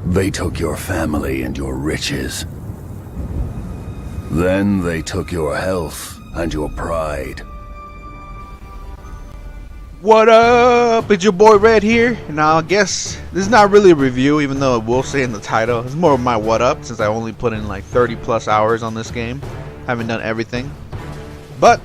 They took your family and your riches. Then they took your health and your pride. What up? It's your boy Red here. Now I guess this is not really a review, even though it will say in the title. It's more of my what up, since I only put in like 30 plus hours on this game. Haven't done everything, but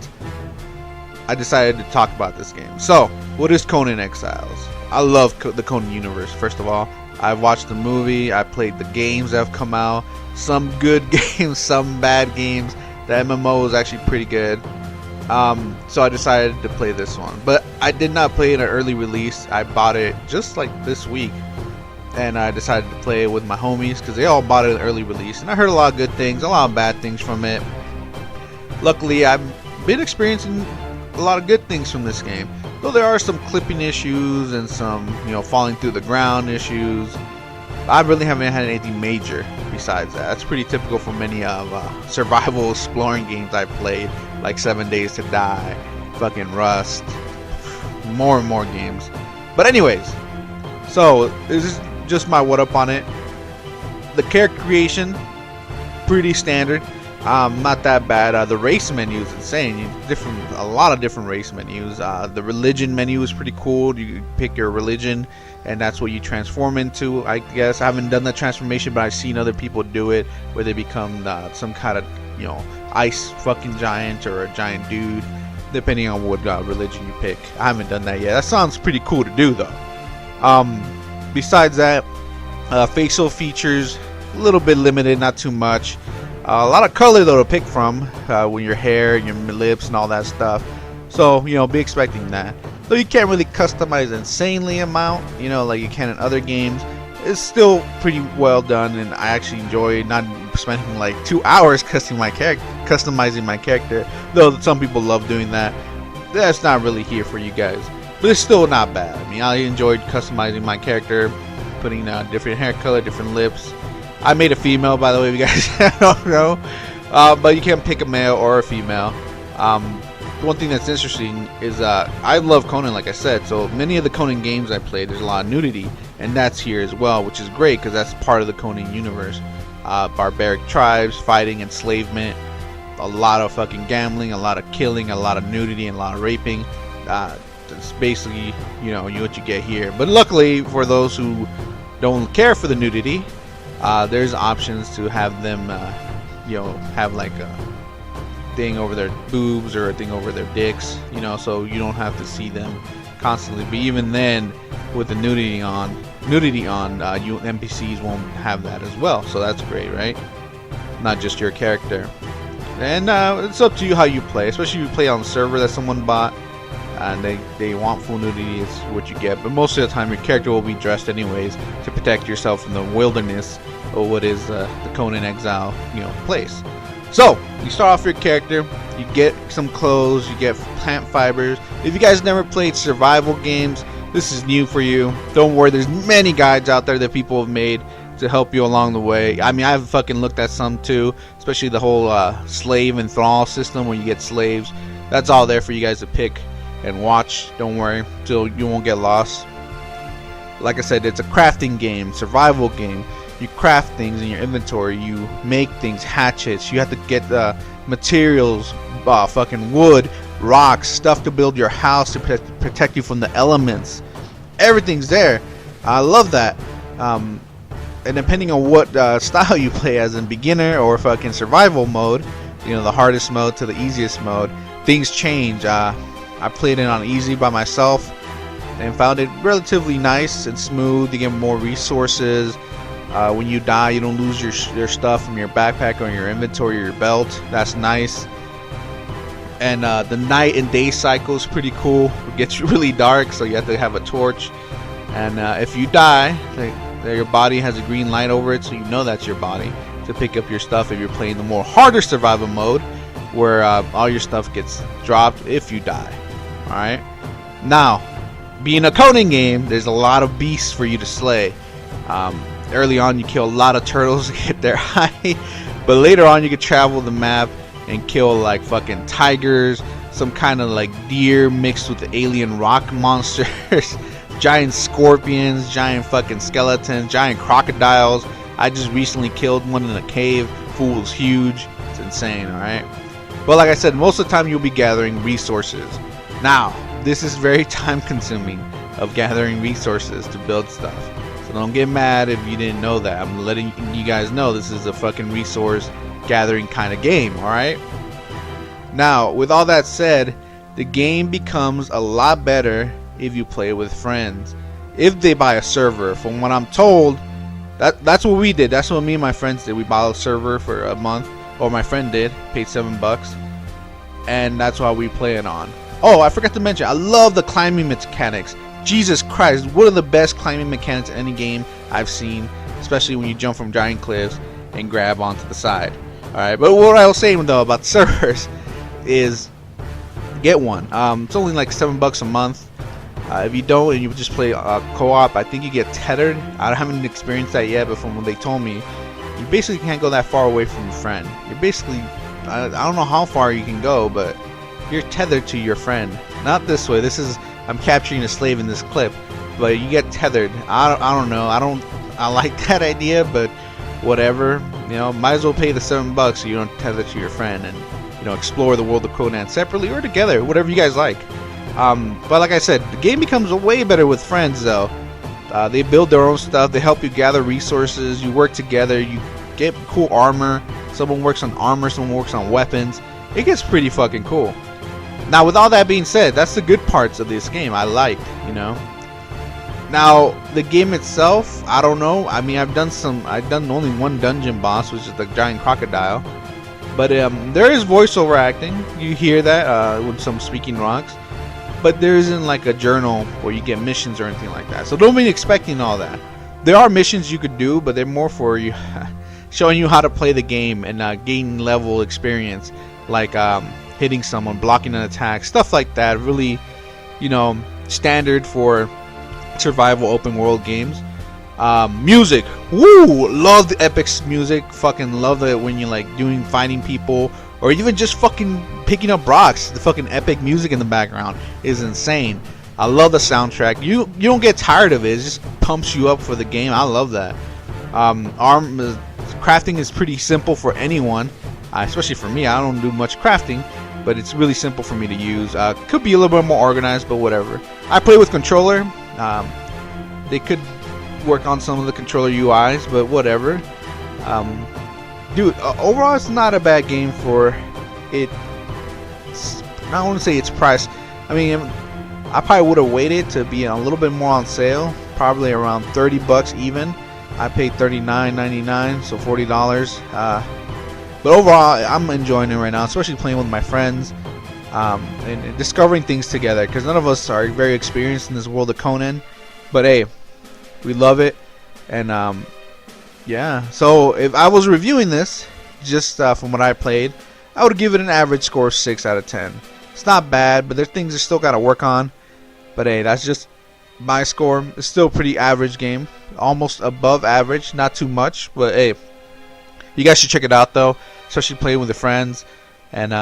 I decided to talk about this game. So, what is Conan Exiles? I love the Conan universe. First of all, I've watched the movie, I played the games that have come out. Some good games, some bad games. The MMO is actually pretty good. So I decided to play this one, but I did not play it at early release. I bought it just like this week, and I decided to play it with my homies because they all bought it at early release, and I heard a lot of good things, a lot of bad things from it. Luckily, I've been experiencing a lot of good things from this game, though there are some clipping issues and some, falling through the ground issues. I really haven't had anything major besides that. That's pretty typical for many of survival exploring games I've played, like 7 Days to Die, fucking Rust, more and more games. But anyways, so this is just my what up on it. The character creation, pretty standard. Not that bad. The race menu is insane. A lot of different race menus. The religion menu is pretty cool. You pick your religion, and that's what you transform into. I guess I haven't done that transformation, but I've seen other people do it, where they become some kind of ice fucking giant or a giant dude, depending on what religion you pick. I haven't done that yet. That sounds pretty cool to do though. Besides that, facial features a little bit limited, not too much. A lot of color though to pick from, with your hair, your lips, and all that stuff. So be expecting that. Though you can't really customize insanely amount, like you can in other games. It's still pretty well done, and I actually enjoy not spending like 2 hours customizing my character. Though some people love doing that. That's not really here for you guys, but it's still not bad. I mean, I enjoyed customizing my character, putting different hair color, different lips. I made a female, by the way, if you guys don't know. But you can pick a male or a female. One thing that's interesting is I love Conan, like I said. So many of the Conan games I played, there's a lot of nudity, and that's here as well, which is great because that's part of the Conan universe. Barbaric tribes, fighting, enslavement, a lot of fucking gambling, a lot of killing, a lot of nudity, and a lot of raping. That's basically what you get here. But luckily for those who don't care for the nudity, there's options to have them have like a thing over their boobs or a thing over their dicks, so you don't have to see them constantly. But even then, with the nudity on, you NPCs won't have that as well, so that's great, right? Not just your character. And it's up to you how you play, especially if you play on a server that someone bought and they want full nudity. Is what you get, but most of the time your character will be dressed anyways to protect yourself from the wilderness, or what is the Conan Exile place. So you start off your character, you get some clothes, you get plant fibers. If you guys never played survival games, this is new for you. Don't worry, there's many guides out there that people have made to help you along the way. I mean, I've fucking looked at some too, especially the whole slave and thrall system where you get slaves. That's all there for you guys to pick and watch. Don't worry, so you won't get lost. Like I said, it's a crafting game, survival game. You craft things in your inventory, you make things, hatchets, you have to get materials, fucking wood, rocks, stuff to build your house to protect you from the elements. Everything's there. I love that. And depending on what style you play, as in beginner or fucking survival mode, the hardest mode to the easiest mode, things change. I played it on easy by myself and found it relatively nice and smooth. You get more resources. When you die, you don't lose your stuff from your backpack or your inventory or your belt. That's nice. And the night and day cycle is pretty cool. It gets really dark, so you have to have a torch. And if you die, your body has a green light over it, so you know that's your body to pick up your stuff. If you're playing the more harder survival mode, where all your stuff gets dropped if you die. Alright? Now, being a Conan game, there's a lot of beasts for you to slay. Early on, you kill a lot of turtles to get their height, but later on, you can travel the map and kill like fucking tigers, some kind of like deer mixed with alien rock monsters, giant scorpions, giant fucking skeletons, giant crocodiles. I just recently killed one in a cave. Fool's huge. It's insane, alright? But like I said, most of the time you'll be gathering resources. Now, this is very time consuming of gathering resources to build stuff. So don't get mad if you didn't know that. I'm letting you guys know this is a fucking resource gathering kind of game, alright? Now, with all that said, the game becomes a lot better if you play with friends. If they buy a server, from what I'm told, that's what we did. That's what me and my friends did. We bought a server for a month, or my friend did, paid $7, and that's why we play it on. Oh, I forgot to mention, I love the climbing mechanics. Jesus Christ, one of the best climbing mechanics in any game I've seen, especially when you jump from giant cliffs and grab onto the side. Alright, but what I was saying though about servers is get one. It's only like $7 a month. If you don't and you just play co-op, I think you get tethered. I haven't experienced that yet, but from what they told me, you basically can't go that far away from your friend. You're basically, I don't know how far you can go, but you're tethered to your friend. Not this way. This is, I'm capturing a slave in this clip, but you get tethered. I don't know. I like that idea, but whatever. You know, might as well pay the $7 so you don't tether to your friend and, you know, explore the world of Conan separately or together, whatever you guys like. But like I said, the game becomes way better with friends though. They build their own stuff, they help you gather resources, you work together, you get cool armor. Someone works on armor, someone works on weapons. It gets pretty fucking cool. Now with all that being said, that's the good parts of this game I like, you know. Now the game itself, I don't know. I mean, I've done only one dungeon boss, which is the giant crocodile. But there is voiceover acting. You hear that with some speaking rocks. But there isn't like a journal where you get missions or anything like that. So don't be expecting all that. There are missions you could do, but they're more for you, showing you how to play the game and gain level experience, like hitting someone, blocking an attack, stuff like that. Really, you know, standard for survival open world games. Music, woo! Love the epic music. Fucking love it when you're like fighting people, or even just fucking picking up rocks. The fucking epic music in the background is insane. I love the soundtrack. You don't get tired of it. It just pumps you up for the game. I love that. Crafting is pretty simple for anyone, especially for me. I don't do much crafting, but it's really simple for me to use. Could be a little bit more organized, but whatever. I play with controller. They could work on some of the controller UIs, but whatever. Dude, overall it's not a bad game for it. I don't want to say it's price. I mean, I probably would have waited to be a little bit more on sale, probably around $30 even. I paid $39.99, so $40. But overall, I'm enjoying it right now, especially playing with my friends and discovering things together, because none of us are very experienced in this world of Conan. But hey, we love it. And yeah, so if I was reviewing this just from what I played, I would give it an average score of 6 out of 10. It's not bad, but there's things I still gotta work on. But hey, that's just my score. It's still a pretty average game, almost above average, not too much. But hey, you guys should check it out though, especially playing with your friends. And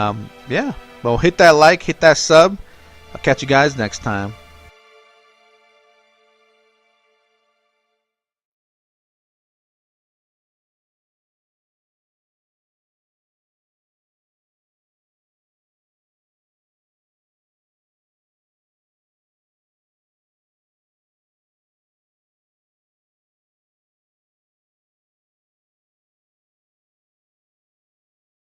yeah, well, hit that like, hit that sub. I'll catch you guys next time.